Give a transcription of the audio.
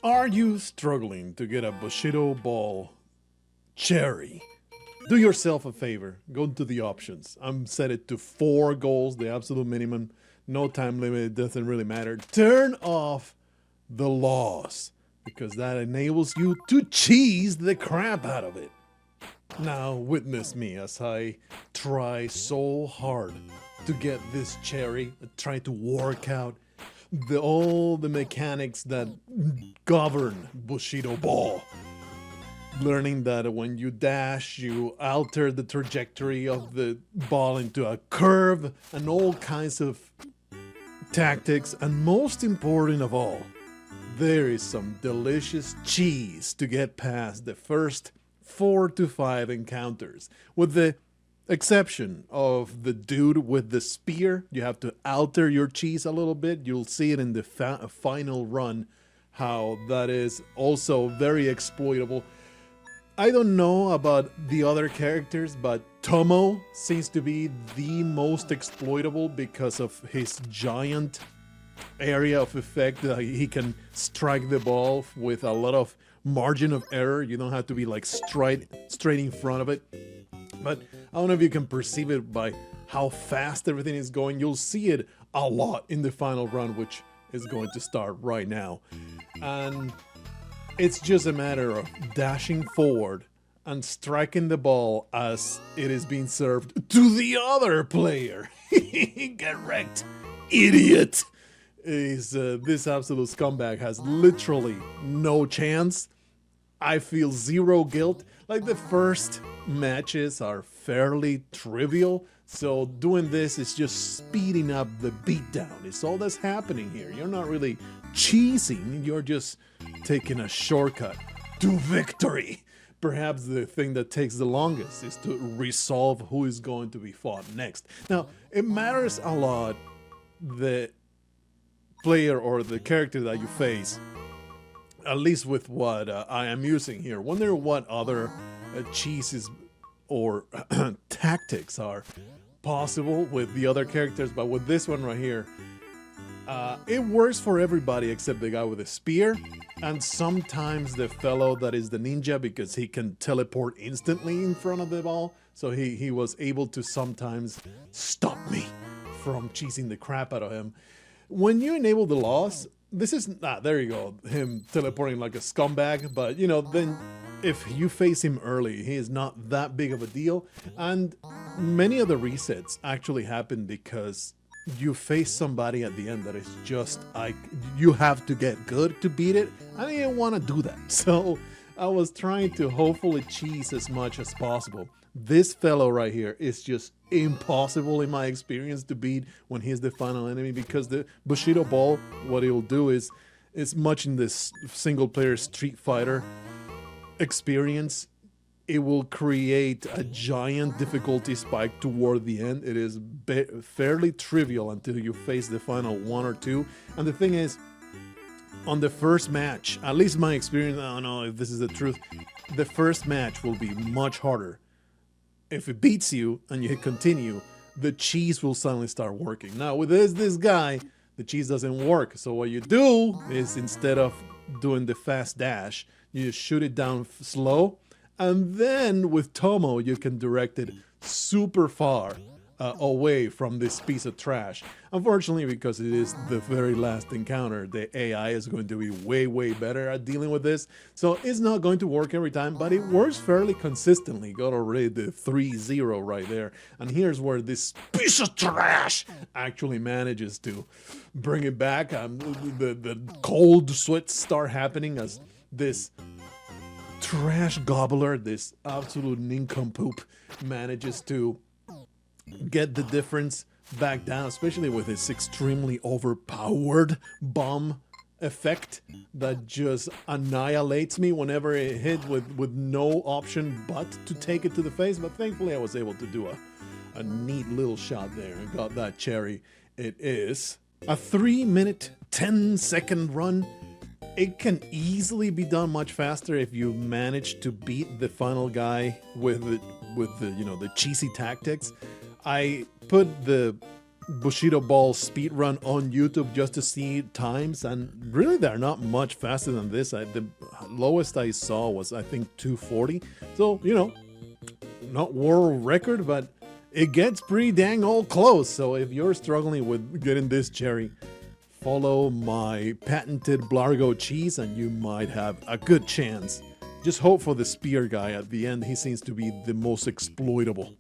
Are you struggling to get a Bushido Ball cherry? Do yourself a favor, go to the options. I'm set it to 4 goals, the absolute minimum. No time limit, it doesn't really matter. Turn off the laws, because that enables you to cheese the crap out of it. Now witness me as I try so hard to get this cherry, try to work out all the mechanics that govern Bushido Ball. Learning that when you dash, you alter the trajectory of the ball into a curve and all kinds of tactics. And most important of all, there is some delicious cheese to get past the first 4 to 5 encounters. With the exception of the dude with the spear, you have to alter your cheese a little bit. You'll see it in the final run, how that is also very exploitable. I don't know about the other characters, but Tomo seems to be the most exploitable because of his giant area of effect. He can strike the ball with a lot of margin of error. You don't have to be like straight in front of it. But I don't know if you can perceive it by how fast everything is going. You'll see it a lot in the final run, which is going to start right now. And it's just a matter of dashing forward and striking the ball as it is being served to the other player. Get wrecked, idiot! This absolute scumbag has literally no chance. I feel zero guilt. Like, the first matches are fairly trivial, so doing this is just speeding up the beatdown. It's all that's happening here. You're not really cheesing, you're just taking a shortcut to victory. Perhaps the thing that takes the longest is to resolve who is going to be fought next. Now, it matters a lot the player or the character that you face, at least with what I am using here. Wonder what other cheeses or tactics are possible with the other characters, but with this one right here, it works for everybody except the guy with the spear, and sometimes the fellow that is the ninja, because he can teleport instantly in front of the ball, so he was able to sometimes stop me from cheesing the crap out of him. When you enable the laws, this is, there you go, him teleporting like a scumbag, but you know, then if you face him early, he is not that big of a deal, and many of the resets actually happen because you face somebody at the end that is just like, you have to get good to beat it. I didn't want to do that, so I was trying to hopefully cheese as much as possible. This fellow right here is just impossible in my experience to beat when he's the final enemy, because the Bushido Ball, what it will do is, it's much in this single player Street Fighter experience, it will create a giant difficulty spike toward the end. It is fairly trivial until you face the final 1 or 2. And the thing is, on the first match, at least my experience, I don't know if this is the truth, the first match will be much harder. If it beats you and you hit continue, the cheese will suddenly start working. Now with this guy, the cheese doesn't work. So what you do is, instead of doing the fast dash, you just shoot it down slow. And then with Tomo, you can direct it super far away from this piece of trash. Unfortunately, because it is the very last encounter, the AI is going to be way better at dealing with this. So it's not going to work every time, but it works fairly consistently. Got already the 3-0 right there. And here's where this piece of trash actually manages to bring it back. The cold sweats start happening as this trash gobbler, this absolute nincompoop, manages to get the difference back down, especially with its extremely overpowered bomb effect that just annihilates me whenever it hit with no option but to take it to the face. But thankfully I was able to do a neat little shot there and got that cherry. It is a 3-minute 10-second run. It can easily be done much faster if you manage to beat the final guy with the you know, the cheesy tactics. I put the Bushido Ball speedrun on YouTube just to see times, and really they're not much faster than this. The lowest I saw was, I think, 240. So, you know, not world record, but it gets pretty dang old close. So if you're struggling with getting this cherry, follow my patented Blargo cheese and you might have a good chance. Just hope for the spear guy at the end. He seems to be the most exploitable.